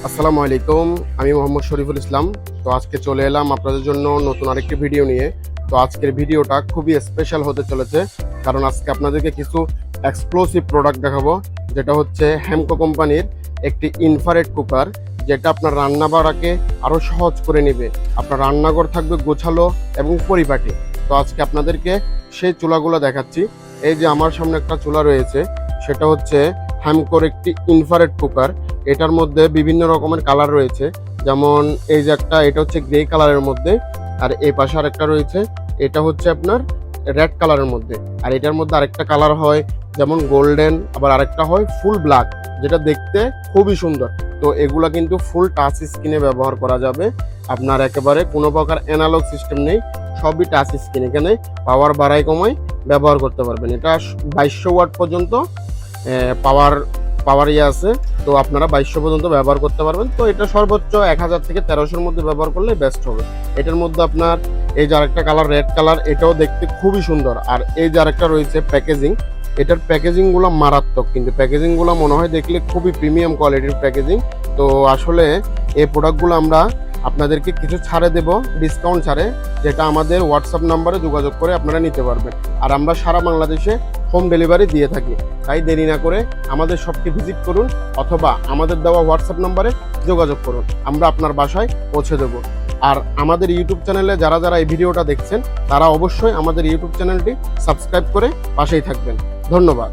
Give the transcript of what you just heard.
আসসালামু আলাইকুম, আমি মোহাম্মদ শরীফুল ইসলাম। তো আজকে চলে এলাম আপনাদের জন্য নতুন আরেকটি ভিডিও নিয়ে। তো আজকের ভিডিওটা খুবই স্পেশাল হতে চলেছে, কারণ আজকে আপনাদেরকে কিছু এক্সক্লুসিভ প্রোডাক্ট দেখাবো, যেটা হচ্ছে হেমকো কোম্পানির একটি ইনফ্রারেড কুকার, যেটা আপনার রান্না বাড়াকে আরও সহজ করে নেবে। আপনার রান্নাঘর থাকবে গোছালো এবং পরিপাটি। তো আজকে আপনাদেরকে সেই চুলাগুলো দেখাচ্ছি। এই যে আমার সামনে একটা চুলা রয়েছে, সেটা হচ্ছে হেমকোর একটি ইনফ্রারেড কুকার। এটার মধ্যে বিভিন্ন রকমের কালার রয়েছে, যেমন এই যে একটা, এটা হচ্ছে গ্রে কালারের মধ্যে, আর এই পাশে আরেকটা রয়েছে, এটা হচ্ছে আপনার রেড কালারের মধ্যে। আর এটার মধ্যে আরেকটা কালার হয় যেমন গোল্ডেন, আবার আরেকটা হয় ফুল ব্ল্যাক, যেটা দেখতে খুবই সুন্দর। তো এগুলা কিন্তু ফুল টাচ স্ক্রিনে ব্যবহার করা যাবে। আপনার একেবারে কোনো প্রকার অ্যানালগ সিস্টেম নেই, সবই টাচ স্ক্রিন। এখানে পাওয়ার বাড়াই কমাই ব্যবহার করতে পারবেন। এটা 2200 ওয়াট পর্যন্ত পাওয়ার আছে। তো আপনারা 2200 পর্যন্ত ব্যবহার করতে পারবেন। তো এটা সর্বোচ্চ 1000 থেকে 1300-র মধ্যে ব্যবহার করলে বেস্ট হবে। এটার মধ্যে আপনার এই যে আরেকটা কালার রেড কালার, এটাও দেখতে খুবই সুন্দর। আর এই যে আরেকটা রয়েছে প্যাকেজিং, এটার প্যাকেজিংগুলো মারাত্মক, কিন্তু প্যাকেজিংগুলো মনে হয় দেখলে খুবই প্রিমিয়াম কোয়ালিটির প্যাকেজিং। তো আসলে এই প্রোডাক্টগুলো আমরা আপনাদেরকে কিছু ছাড়ে দেব, ডিসকাউন্ট ছাড়ে, যেটা আমাদের হোয়াটসঅ্যাপ নাম্বারে যোগাযোগ করে আপনারা নিতে পারবেন। আর আমরা সারা বাংলাদেশে হোম ডেলিভারি দিয়ে থাকি। তাই দেরি না করে আমাদের শপটি ভিজিট করুন, অথবা আমাদের দেওয়া হোয়াটসঅ্যাপ নাম্বারে যোগাযোগ করুন, আমরা আপনার বাসায় পৌঁছে দেবো। আর আমাদের ইউটিউব চ্যানেলে যারা যারা এই ভিডিওটা দেখছেন, তারা অবশ্যই আমাদের ইউটিউব চ্যানেলটি সাবস্ক্রাইব করে পাশেই থাকবেন। ধন্যবাদ।